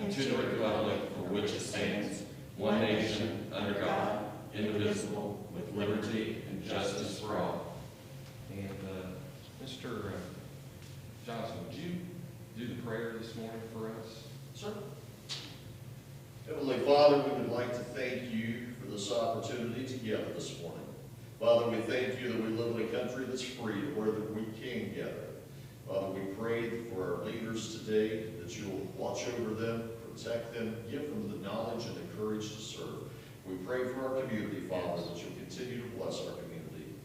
and to the republic for which it stands, one nation, under God, indivisible, with liberty and justice for all. And Mr. Johnson, would you do the prayer this morning for us? Sir. Heavenly Father, we would like to thank you for this opportunity together this morning. Father, we thank you that we live in a country that's free, where that we can gather. Father, we pray for our leaders today that you'll watch over them, protect them, give them the knowledge and the courage to serve. We pray for our community, Father, that you'll continue to bless our community.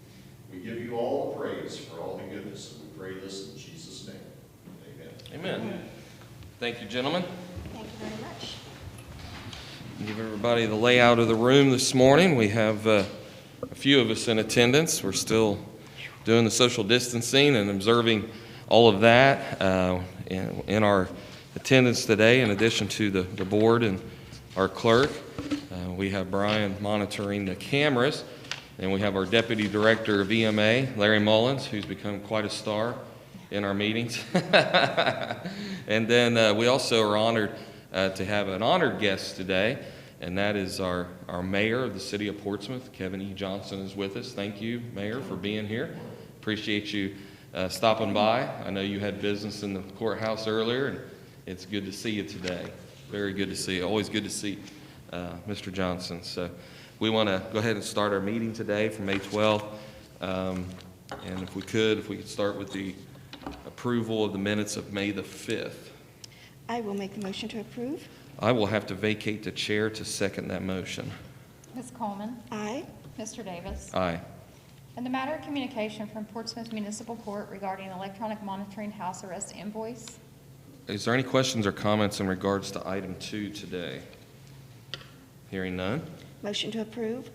We give you all the praise for all the goodness, and we pray this in Jesus' name. Amen. Amen. Thank you, gentlemen. Thank you very much. Give everybody the layout of the room this morning. We have a few of us in attendance. We're still doing the social distancing and observing all of that in our attendance today, in addition to the board and our clerk. We have Brian monitoring the cameras, and we have our Deputy Director of EMA, Larry Mullins, who's become quite a star in our meetings. And then we also are honored to have an honored guest today, and that is our mayor of the city of Portsmouth. Kevin E. Johnson is with us. Thank you, Mayor, for being here. Appreciate you stopping by. I know you had business in the courthouse earlier, and it's good to see you today. Very good to see you. Always good to see Mr. Johnson. So we want to go ahead and start our meeting today for May 12th. And if we could start with the approval of the minutes of May the 5th. I will make the motion to approve. I will have to vacate the chair to second that motion. Ms. Coleman. Aye. Mr. Davis. Aye. In the matter of communication from Portsmouth Municipal Court regarding electronic monitoring house arrest invoice. Is there any questions or comments in regards to item 2 today? Hearing none, Motion to approve.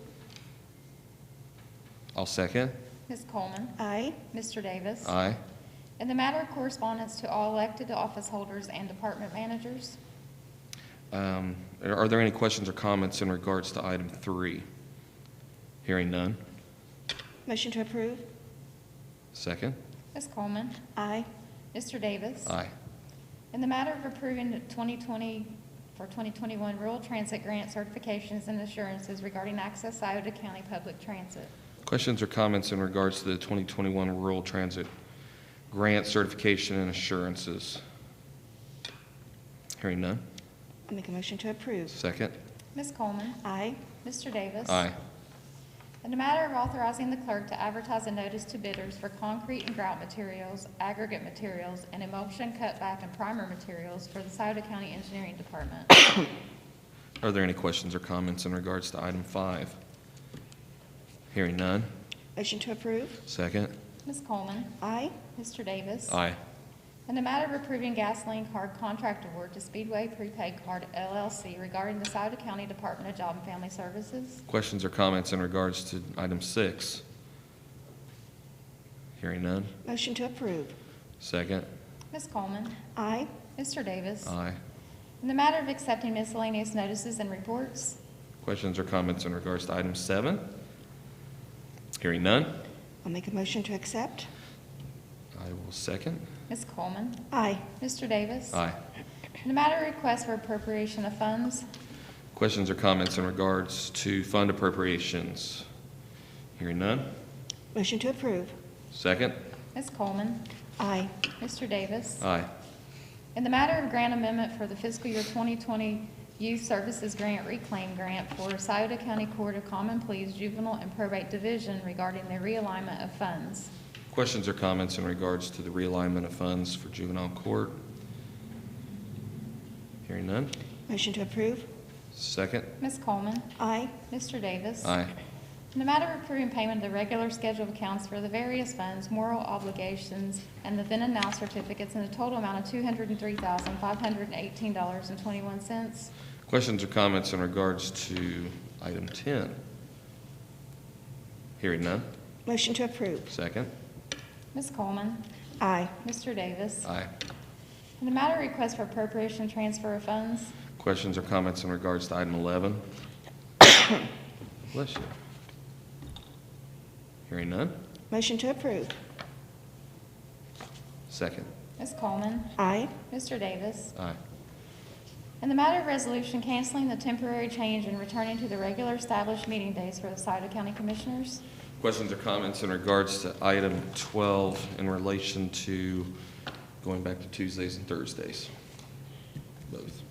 I'll second. Ms. Coleman. Aye. Mr. Davis. Aye. In the matter of correspondence to all elected office holders and department managers. Are there any questions or comments in regards to item 3? Hearing none, Motion to approve. second. Ms. Coleman. Aye. Mr. Davis. Aye. In the matter of approving the 2021 rural transit grant certifications and assurances regarding access Scioto County public transit. Questions or comments in regards to the 2021 Rural Transit Grant Certification and Assurances? Hearing none, I make a motion to approve. second. Ms. Coleman. Aye. Mr. Davis. Aye. In the matter of authorizing the clerk to advertise a notice to bidders for concrete and grout materials, aggregate materials, and emulsion, cutback, and primer materials for the Scioto County Engineering Department. Are there any questions or comments in regards to item 5? Hearing none, Motion to approve. second. Ms. Coleman. Aye. Mr. Davis. Aye. In the matter of approving gasoline card contract award to Speedway Prepaid Card LLC regarding the Scioto County Department of Job and Family Services. Questions or comments in regards to item 6? Hearing none, Motion to approve. second. Ms. Coleman. Aye. Mr. Davis. Aye. In the matter of accepting miscellaneous notices and reports. Questions or comments in regards to item 7? Hearing none, I'll make a motion to accept. I will second. Ms. Coleman. Aye. Mr. Davis. Aye. In the matter of request for appropriation of funds. Questions or comments in regards to fund appropriations? Hearing none, Motion to approve. second. Ms. Coleman. Aye. Mr. Davis. Aye. In the matter of grant amendment for the fiscal year 2020 Youth Services Grant Reclaim Grant for Scioto County Court of Common Pleas Juvenile and Probate Division regarding the realignment of funds. Questions or comments in regards to the realignment of funds for juvenile court? Hearing none, Motion to approve. second. Ms. Coleman. Aye. Mr. Davis. Aye. In the matter of approving payment of the regular schedule of accounts for the various funds, moral obligations, and the then and now certificates in a total amount of $203,518.21. Questions or comments in regards to item 10? Hearing none, Motion to approve. second. Ms. Coleman. Aye. Mr. Davis. Aye. In the matter of request for appropriation transfer of funds. Questions or comments in regards to item 11? Bless you. Hearing none, Motion to approve. second. Ms. Coleman. Aye. Mr. Davis. Aye. In the matter of resolution canceling the temporary change and returning to the regular established meeting days for the Scioto County Commissioners. Questions or comments in regards to item 12 in relation to going back to Tuesdays and Thursdays? Both.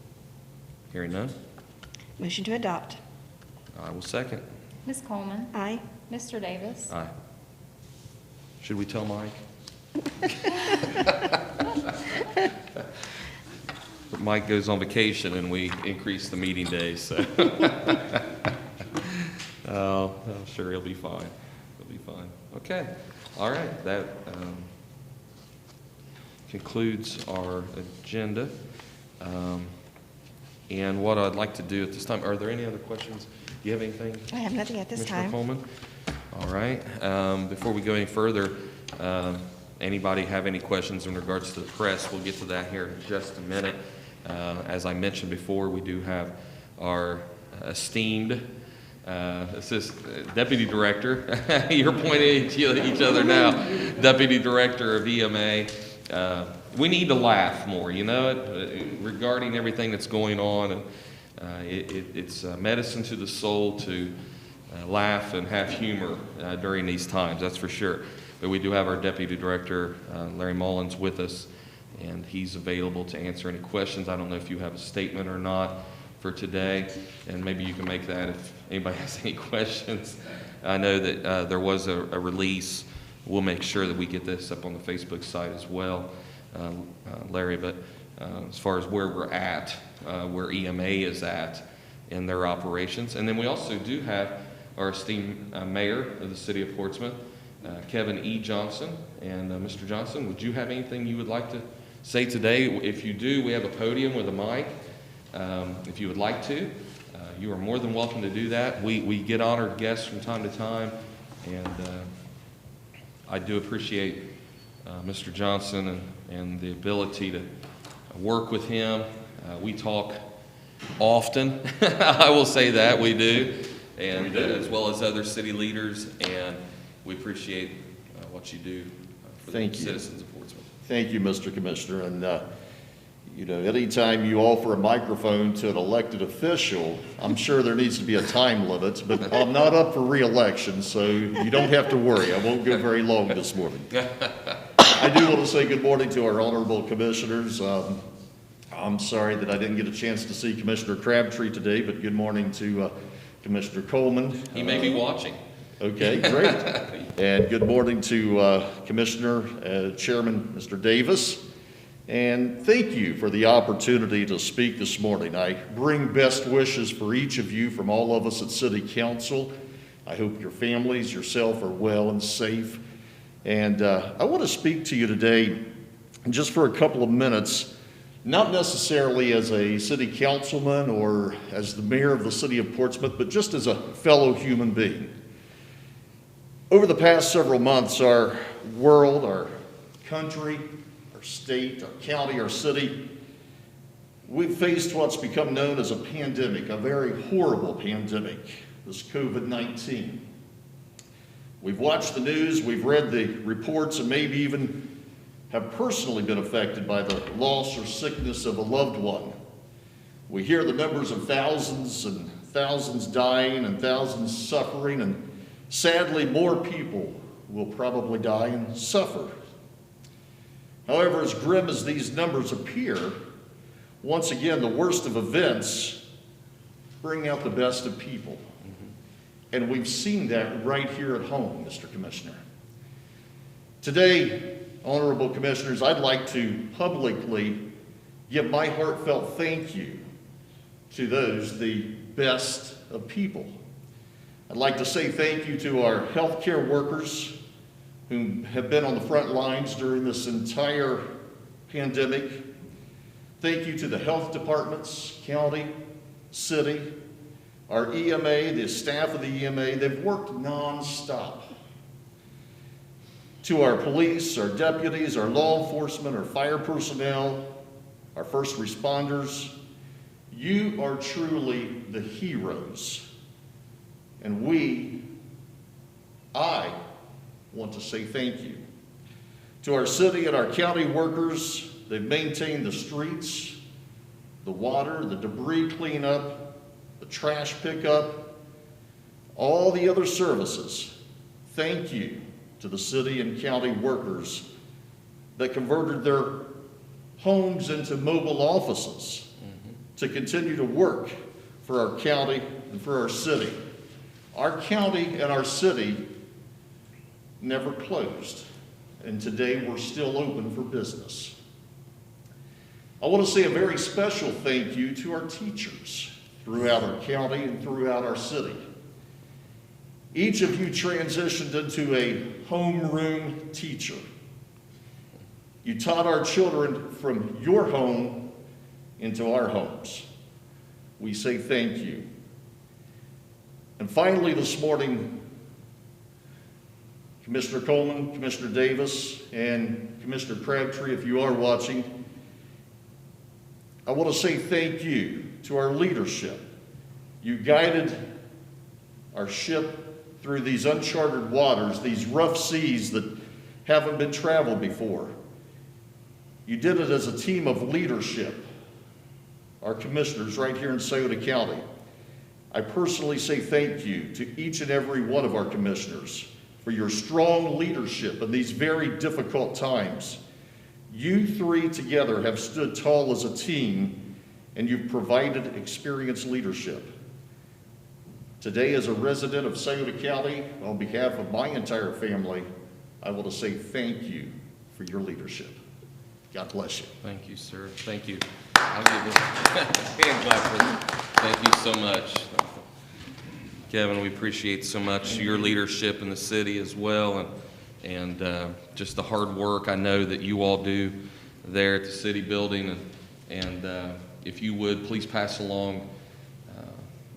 Hearing none, Motion to adopt. I will second. Ms. Coleman. Aye. Mr. Davis. Aye. Should we tell Mike? But Mike goes on vacation and we increase the meeting days, so. Oh, I'm sure he'll be fine. He'll be fine. Okay, all right, that concludes our agenda. And what I'd like to do at this time, are there any other questions? Do you have anything? I have nothing at this Commissioner time. Coleman? All right. Before we go any further, anybody have any questions in regards to the press? We'll get to that here in just a minute. As I mentioned before, we do have our esteemed Deputy Director. You're pointing at each other now. Deputy Director of EMA. We need to laugh more, you know, regarding everything that's going on. And it's medicine to the soul to laugh and have humor during these times, that's for sure. But we do have our Deputy Director, Larry Mullins, with us, and he's available to answer any questions. I don't know if you have a statement or not for today, and maybe you can make that if anybody has any questions. I know that there was a release. We'll make sure that we get this up on the Facebook site as well, Larry, but as far as where we're at, where EMA is at in their operations. And then we also do have our esteemed mayor of the city of Portsmouth, Kevin E. Johnson. And Mr. Johnson, would you have anything you would like to say today? If you do, we have a podium with a mic. If you would like to, you are more than welcome to do that. We get honored guests from time to time, and I do appreciate Mr. Johnson and the ability to work with him. We talk often. I will say that we do, and as well as other city leaders, and we appreciate what you do for the citizens of Portsmouth. Thank you, Mr. Commissioner. And you know, anytime you offer a microphone to an elected official, I'm sure there needs to be a time limit, but I'm not up for re-election, so you don't have to worry. I won't go very long this morning. I do want to say good morning to our honorable commissioners. I'm sorry that I didn't get a chance to see Commissioner Crabtree today, but good morning to Commissioner Coleman. He may be watching. Okay, great. And good morning to Commissioner Chairman Mr. Davis. And thank you for the opportunity to speak this morning. I bring best wishes for each of you from all of us at City Council. I hope your families, yourself are well and safe. And I want to speak to you today just for a couple of minutes, not necessarily as a city councilman or as the mayor of the city of Portsmouth, but just as a fellow human being. Over the past several months, our world, our country, our state, our county, our city, we've faced what's become known as a pandemic, a very horrible pandemic, this COVID-19. We've watched the news, we've read the reports, and maybe even have personally been affected by the loss or sickness of a loved one. We hear the numbers of thousands and thousands dying and thousands suffering, and sadly, more people will probably die and suffer. However, as grim as these numbers appear, once again, the worst of events bring out the best of people. And we've seen that right here at home, Mr. Commissioner. Today, honorable commissioners, I'd like to publicly give my heartfelt thank you to those, the best of people. I'd like to say thank you to our healthcare workers who have been on the front lines during this entire pandemic. Thank you to the health departments, county, city, our EMA, the staff of the EMA. They've worked nonstop. To our police, our deputies, our law enforcement, our fire personnel, our first responders, you are truly the heroes. And I want to say thank you. To our city and our county workers, they've maintained the streets, the water, the debris cleanup, the trash pickup, all the other services. Thank you to the city and county workers that converted their homes into mobile offices to continue to work for our county and for our city. Our county and our city never closed, and today we're still open for business. I want to say a very special thank you to our teachers throughout our county and throughout our city. Each of you transitioned into a homeroom teacher. You taught our children from your home into our homes. We say thank you. And finally this morning, Commissioner Coleman, Commissioner Davis, and Commissioner Crabtree, if you are watching, I want to say thank you to our leadership. You guided our ship through these uncharted waters, these rough seas that haven't been traveled before. You did it as a team of leadership, our commissioners right here in Scioto County. I personally say thank you to each and every one of our commissioners for your strong leadership in these very difficult times. You three together have stood tall as a team, and you've provided experienced leadership. Today, as a resident of Scioto County, on behalf of my entire family, I want to say thank you for your leadership. God bless you. Thank you, sir. Thank you. I'll give this hand clap for you. Thank you so much. Kevin, we appreciate so much your leadership in the city as well, and just the hard work I know that you all do there at the city building. And if you would, please pass along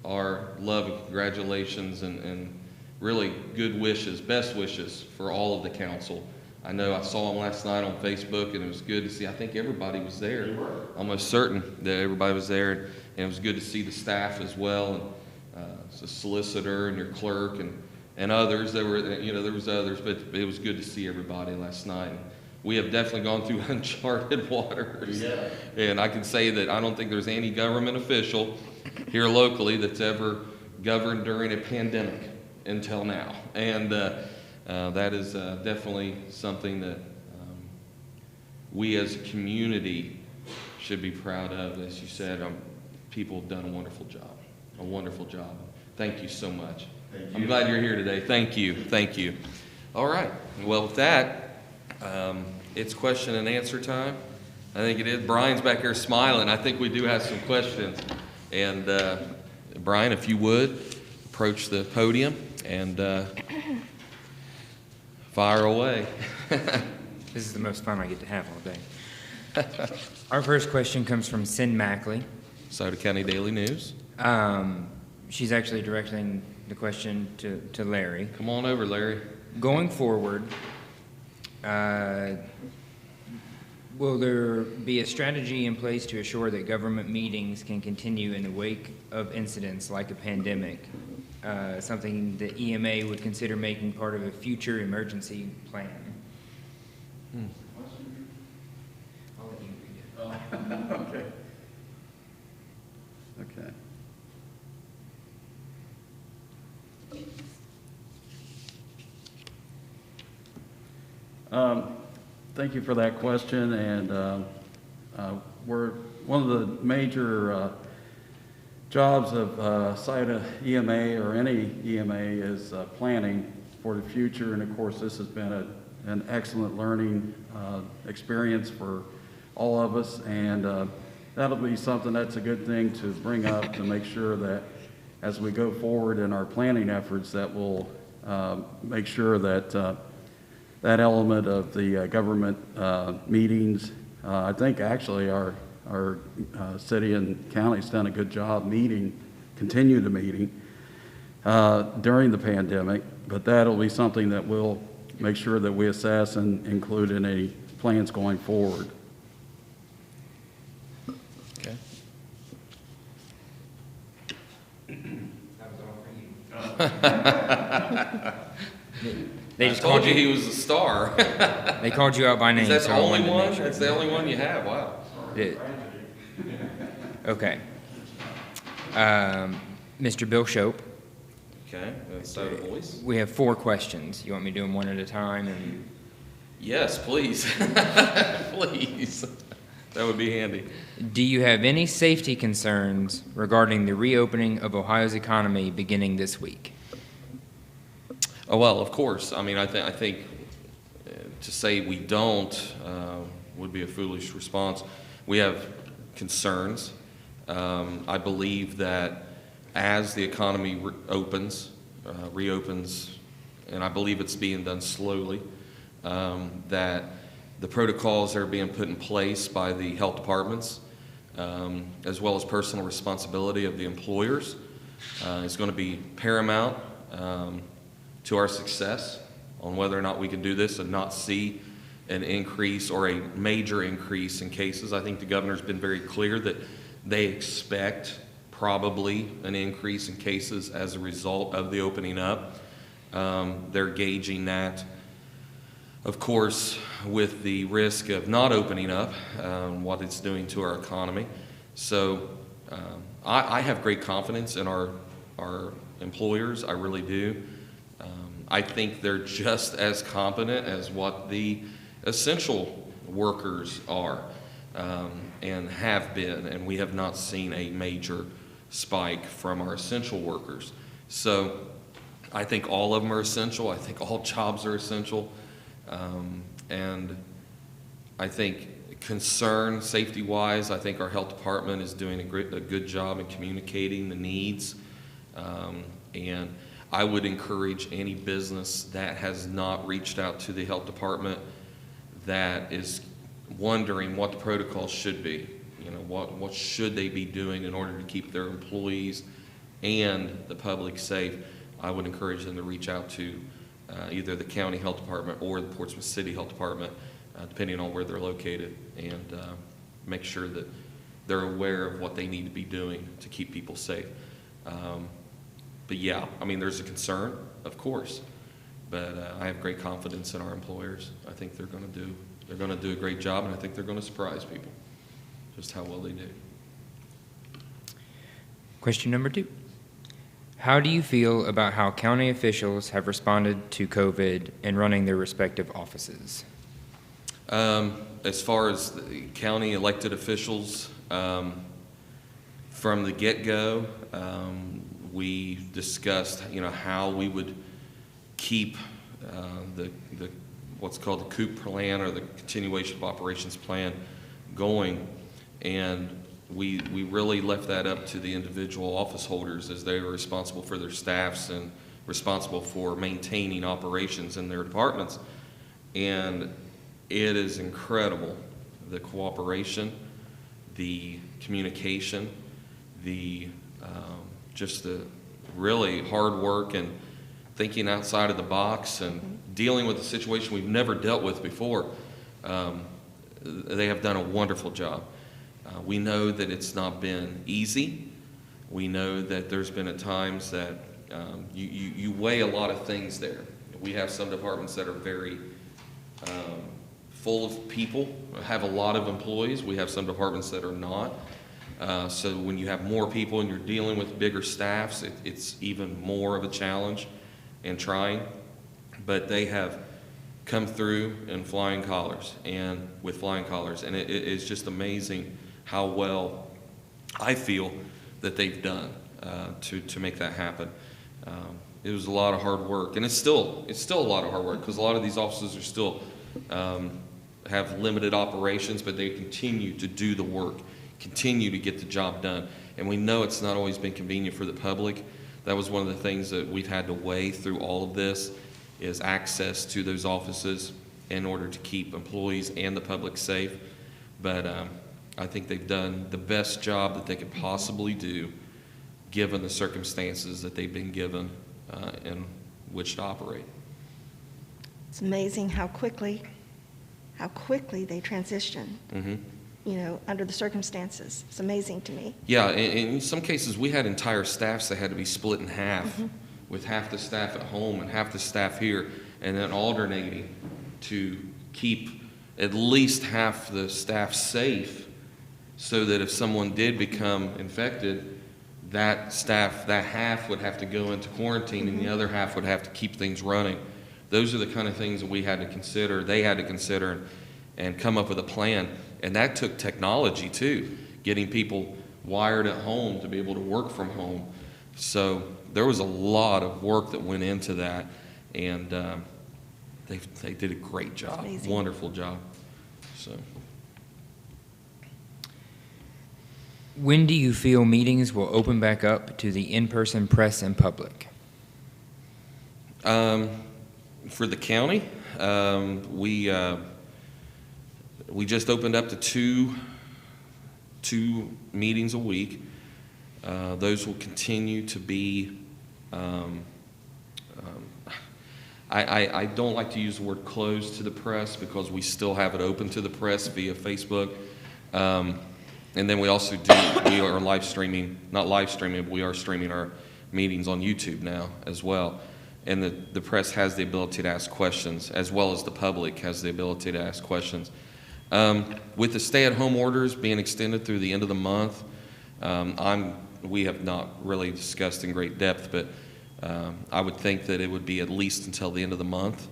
our love and congratulations and really good wishes, best wishes for all of the council. I know I saw them last night on Facebook, and it was good to see. I think everybody was there. Almost certain that everybody was there, and it was good to see the staff as well, and the solicitor and your clerk and others. There were, there was others, but it was good to see everybody last night. We have definitely gone through uncharted waters, Yeah. and I can say that I don't think there's any government official here locally that's ever governed during a pandemic until now, and that is definitely something that we as a community should be proud of. As you said, people have done a wonderful job, a wonderful job. Thank you so much. I'm glad you're here today. Thank you. Thank you. All right. Well, with that, it's question and answer time. I think it is. Brian's back here smiling. I think we do have some questions. And Brian, if you would, approach the podium and fire away. This is the most fun I get to have all day. Our first question comes from Sin Mackley. Scioto County Daily News. She's actually directing the question to Larry. Come on over, Larry. Going forward, will there be a strategy in place to assure that government meetings can continue in the wake of incidents like a pandemic? Something the EMA would consider making part of a future emergency plan? I'll let you read it. Okay. Okay. Thank you for that question, and we're one of the major jobs of Scioto EMA or any EMA is planning for the future, and of course this has been an excellent learning experience for all of us, and that'll be something that's a good thing to bring up to make sure that as we go forward in our planning efforts that we'll make sure that that element of the government meetings, I think actually our city and county's done a good job continue the meeting during the pandemic, but that'll be something that we'll make sure that we assess and include in any plans going forward. Okay. That was all for you. They I just told called you he was a star. They called you out by name. Is that so the I only wanted to make one? sure. That's the only one you have? Wow. Yeah. Okay. Mr. Bill Shope, Okay, that's the voice. we have 4 questions. You want me to do them one at a time? And Yes, please. Please. That would be handy. do you have any safety concerns regarding the reopening of Ohio's economy beginning this week? Oh, well, of course. I mean, I think to say we don't would be a foolish response. We have concerns. I believe that as the economy reopens, and I believe it's being done slowly, that the protocols that are being put in place by the health departments, as well as personal responsibility of the employers, is going to be paramount to our success on whether or not we can do this and not see an increase or a major increase in cases. I think the governor's been very clear that they expect probably an increase in cases as a result of the opening up. They're gauging that, of course, with the risk of not opening up, what it's doing to our economy. So I have great confidence in our employers. I really do. I think they're just as competent as what the essential workers are and have been, and we have not seen a major spike from our essential workers. So I think all of them are essential. I think all jobs are essential. And I think concern, safety-wise, I think our health department is doing a good job in communicating the needs. And I would encourage any business that has not reached out to the health department that is wondering what the protocols should be. You know, what should they be doing in order to keep their employees and the public safe? I would encourage them to reach out to either the county health department or the Portsmouth City Health Department, depending on where they're located, and make sure that they're aware of what they need to be doing to keep people safe. But yeah, I mean, there's a concern, of course, but I have great confidence in our employers. I think they're going to do a great job, and I think they're going to surprise people just how well they do. Question number 2. How do you feel about how county officials have responded to COVID and running their respective offices? As far as the county elected officials, from the get-go, we discussed, how we would keep the what's called the COOP plan, or the continuation of operations plan, going, and we really left that up to the individual office holders, as they were responsible for their staffs and responsible for maintaining operations in their departments. And it is incredible, the cooperation, the communication, just the really hard work and thinking outside of the box and dealing with a situation we've never dealt with before. They have done a wonderful job. We know that it's not been easy. We know that there's been at times that you weigh a lot of things there. We have some departments that are very full of people, have a lot of employees. We have some departments that are not. So when you have more people and you're dealing with bigger staffs, it's even more of a challenge and trying. But they have come through in flying colors, and with flying colors, and it is just amazing how well I feel that they've done to make that happen. It was a lot of hard work, and it's still a lot of hard work, because a lot of these offices are still have limited operations, but they continue to do the work, continue to get the job done. And we know it's not always been convenient for the public. That was one of the things that we've had to weigh through all of this, is access to those offices in order to keep employees and the public safe. But I think they've done the best job that they could possibly do, given the circumstances that they've been given in which to operate. It's amazing how quickly they transition, under the circumstances. It's amazing to me. Yeah, in some cases, we had entire staffs that had to be split in half, with half the staff at home and half the staff here, and then alternating to keep at least half the staff safe so that if someone did become infected, that staff, that half would have to go into quarantine and the other half would have to keep things running. Those are the kind of things that we had to consider, they had to consider, and come up with a plan. And that took technology too, getting people wired at home to be able to work from home. So there was a lot of work that went into that, and they did a great job, amazing. wonderful job. So. When do you feel meetings will open back up to the in-person press and public? For the county, we just opened up to two meetings a week. Those will continue to be, I don't like to use the word closed to the press because we still have it open to the press via Facebook. And then we also we are live streaming, not live streaming, but we are streaming our meetings on YouTube now as well. And the press has the ability to ask questions, as well as the public has the ability to ask questions. With the stay-at-home orders being extended through the end of the month, we have not really discussed in great depth, but I would think that it would be at least until the end of the month.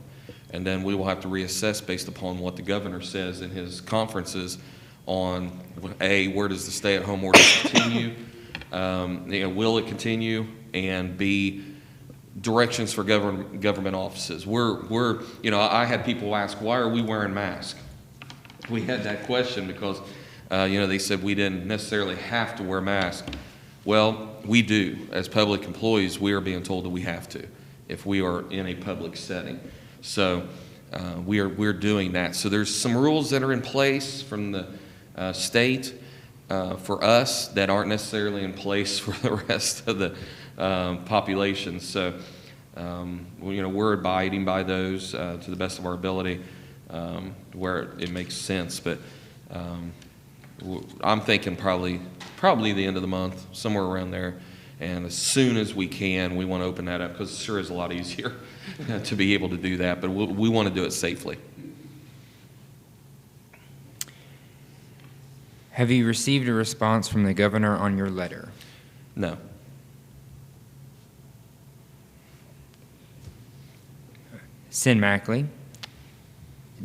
And then we will have to reassess based upon what the governor says in his conferences on, A, where does the stay-at-home order continue? Will it continue? And B, directions for government offices. I had people ask, why are we wearing masks? We had that question because, they said we didn't necessarily have to wear masks. Well, we do. As public employees, we are being told that we have to if we are in a public setting. So we're doing that. So there's some rules that are in place from the state for us that aren't necessarily in place for the rest of the population. So, we're abiding by those to the best of our ability where it makes sense. But I'm thinking probably the end of the month, somewhere around there. And as soon as we can, we want to open that up because it sure is a lot easier to be able to do that. But we want to do it safely. Have you received a response from the governor on your letter? No. Sin Mackley,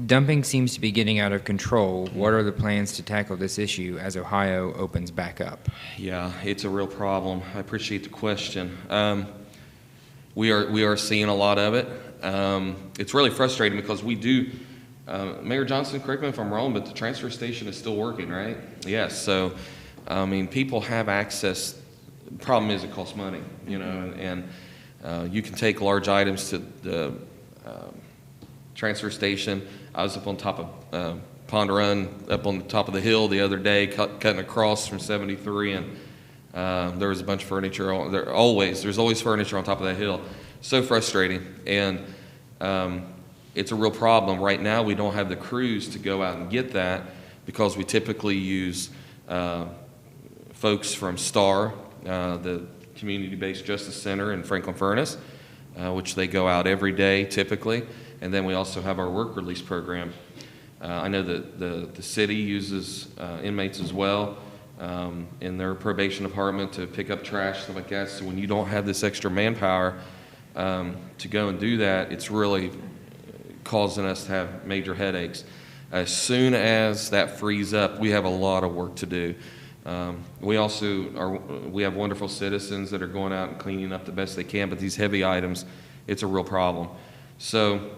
dumping seems to be getting out of control. What are the plans to tackle this issue as Ohio opens back up? Yeah, it's a real problem. I appreciate the question. We are seeing a lot of it. It's really frustrating because we do. Mayor Johnson, correct me if I'm wrong, but the transfer station is still working, right? Yes. So, people have access. The problem is it costs money, and you can take large items to the transfer station. I was up on top of Pond Run, up on the top of the hill the other day, cutting across from 73, and there was a bunch of furniture. There's always furniture on top of that hill. So frustrating, and it's a real problem. Right now, we don't have the crews to go out and get that because we typically use folks from STAR, the Community-Based Justice Center in Franklin Furnace, which they go out every day typically. And then we also have our work release program. I know that the city uses inmates as well in their probation department to pick up trash, stuff like that. So when you don't have this extra manpower to go and do that, it's really causing us to have major headaches. As soon as that frees up, we have a lot of work to do. We have wonderful citizens that are going out and cleaning up the best they can, but these heavy items, it's a real problem. So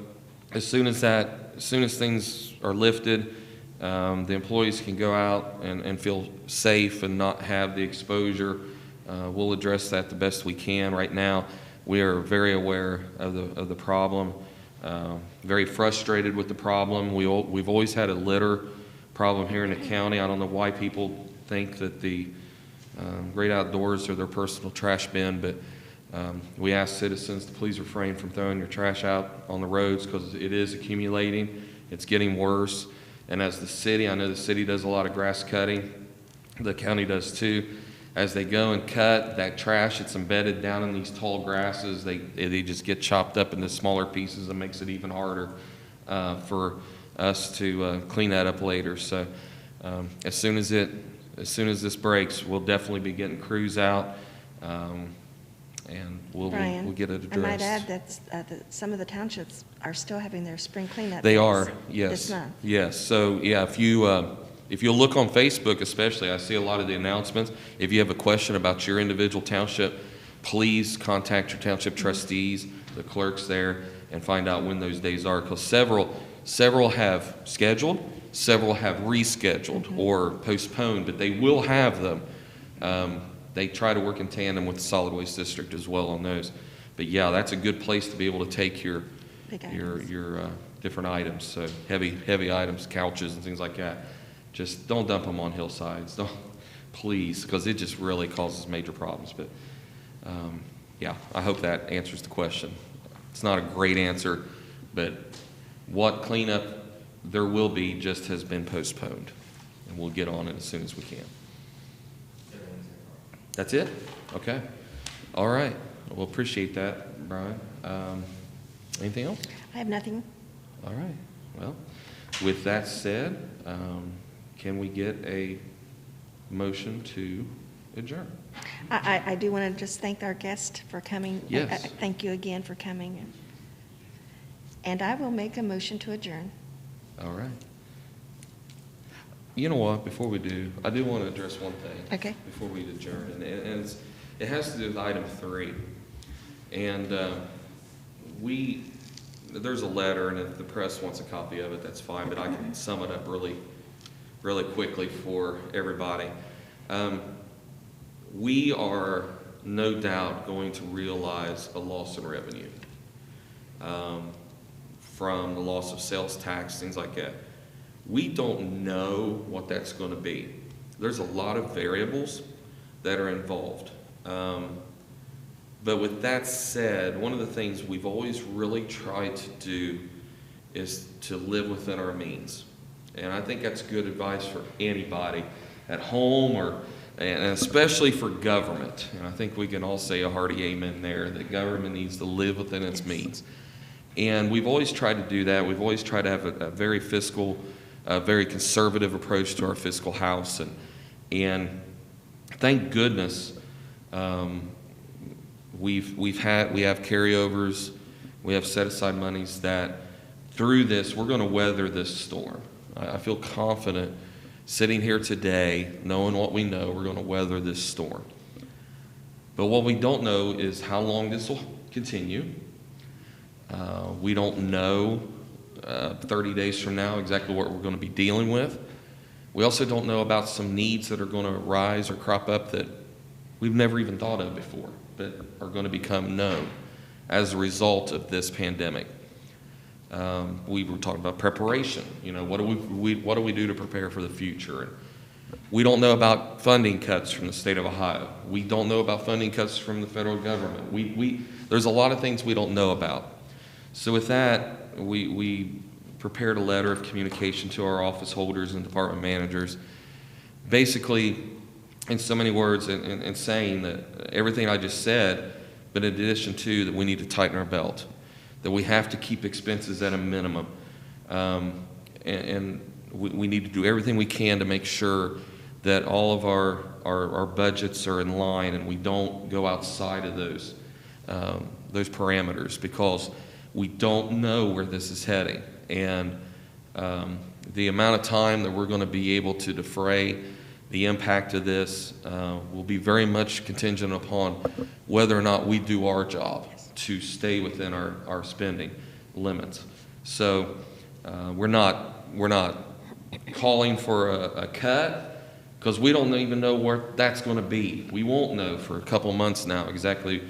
as soon as things are lifted, the employees can go out and feel safe and not have the exposure. We'll address that the best we can. Right now, we are very aware of the problem, very frustrated with the problem. We've always had a litter problem here in the county. I don't know why people think that the great outdoors are their personal trash bin, but we ask citizens to please refrain from throwing your trash out on the roads because it is accumulating. It's getting worse. And as the city, I know the city does a lot of grass cutting. The county does too. As they go and cut that trash, it's embedded down in these tall grasses. They just get chopped up into smaller pieces and makes it even harder for us to clean that up later. So as soon as it as soon as this breaks, we'll definitely be getting crews out, and we'll Brian, get it I addressed. might add that some of the townships are still having their spring cleanup. They days are, yes. This month. Yes, so, yeah, if you look on Facebook especially, I see a lot of the announcements. If you have a question about your individual township, please contact your township trustees, the clerks there, and find out when those days are, because several have scheduled, several have rescheduled or postponed, but they will have them. They try to work in tandem with the solid waste district as well on those. But yeah, that's a good place to be able to take your Big items. different items, so heavy items, couches and things like that. Just don't dump them on hillsides, don't, please, because it just really causes major problems. But yeah, I hope that answers the question. It's not a great answer, but what cleanup there will be just has been postponed, and we'll get on it as soon as we can. That's it? Okay. All right. Well, appreciate that, Brian. Anything else? I have nothing. All right. Well, with that said, can we get a motion to adjourn? I do want to just thank our guest for coming. Yes. Thank you again for coming. And I will make a motion to adjourn. All right. You know what, before we do, I do want to address one thing. Okay. Before we adjourn, and it has to do with item 3. And there's a letter, and if the press wants a copy of it, that's fine, but I can sum it up really quickly for everybody. We are no doubt going to realize a loss in revenue from the loss of sales tax, things like that. We don't know what that's going to be. There's a lot of variables that are involved. But with that said, one of the things we've always really tried to do is to live within our means. And I think that's good advice for anybody at home and especially for government. And I think we can all say a hearty amen there, that government needs to live within its means. And we've always tried to do that. We've always tried to have a very fiscal, very conservative approach to our fiscal house. And thank goodness we have carryovers, we have set aside monies that through this, we're going to weather this storm. I feel confident sitting here today, knowing what we know, we're going to weather this storm. But what we don't know is how long this will continue. We don't know 30 days from now exactly what we're going to be dealing with. We also don't know about some needs that are going to rise or crop up that we've never even thought of before, but are going to become known as a result of this pandemic. We were talking about preparation. You know, what do we do to prepare for the future? And we don't know about funding cuts from the state of Ohio. We don't know about funding cuts from the federal government. There's a lot of things we don't know about. So with that, we prepared a letter of communication to our office holders and department managers, basically in so many words and saying that everything I just said, but in addition to that we need to tighten our belt, that we have to keep expenses at a minimum, and we need to do everything we can to make sure that all of our budgets are in line and we don't go outside of those parameters, because we don't know where this is heading. And the amount of time that we're going to be able to defray the impact of this will be very much contingent upon whether or not we do our job to stay within our spending limits. So we're not calling for a cut, because we don't even know where that's going to be. We won't know for a couple months now exactly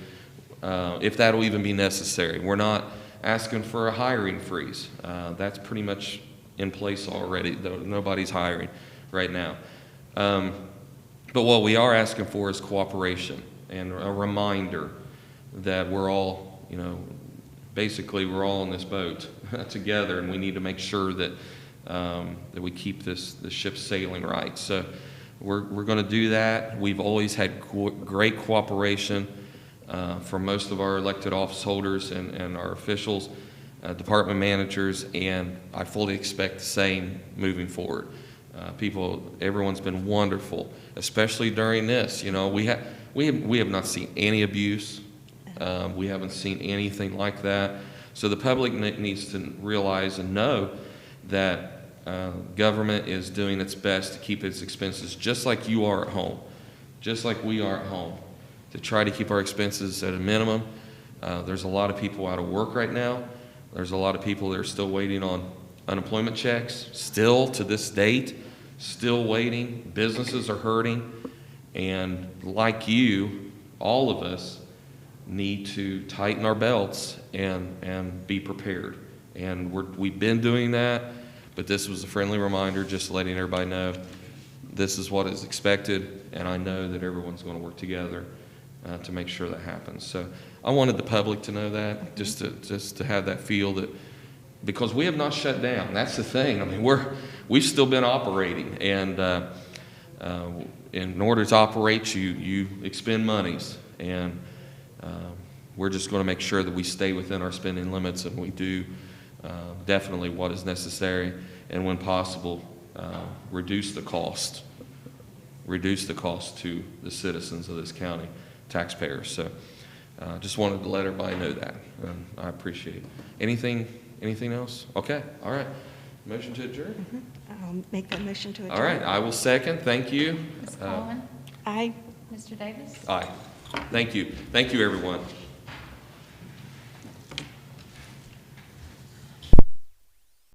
if that'll even be necessary. We're not asking for a hiring freeze. That's pretty much in place already, though nobody's hiring right now. But what we are asking for is cooperation and a reminder that we're all, basically we're all in this boat together, and we need to make sure that that we keep the ship sailing right. So we're going to do that. We've always had great cooperation from most of our elected office holders and our officials, department managers, and I fully expect the same moving forward. Everyone's been wonderful, especially during this. You know, we have not seen any abuse. We haven't seen anything like that. So the public needs to realize and know that government is doing its best to keep its expenses just like you are at home, just like we are at home, to try to keep our expenses at a minimum. There's a lot of people out of work right now. There's a lot of people that are still waiting on unemployment checks, still to this date, still waiting. Businesses are hurting. And like you, all of us need to tighten our belts and be prepared. And we've been doing that, but this was a friendly reminder, just letting everybody know this is what is expected, and I know that everyone's going to work together to make sure that happens. So I wanted the public to know that, just to have that feel that, because we have not shut down. That's the thing. I mean, we've still been operating, and in order to operate, you expend monies, and we're just going to make sure that we stay within our spending limits, and we do definitely what is necessary, and when possible, reduce the cost to the citizens of this county, taxpayers. So just wanted to let everybody know that. I appreciate it. Anything else? Okay, all right. Motion to adjourn? I'll make that motion to adjourn. All right, I will second. Thank you. Ms. Coleman? Aye. Mr. Davis? Aye. Thank you. Thank you, everyone.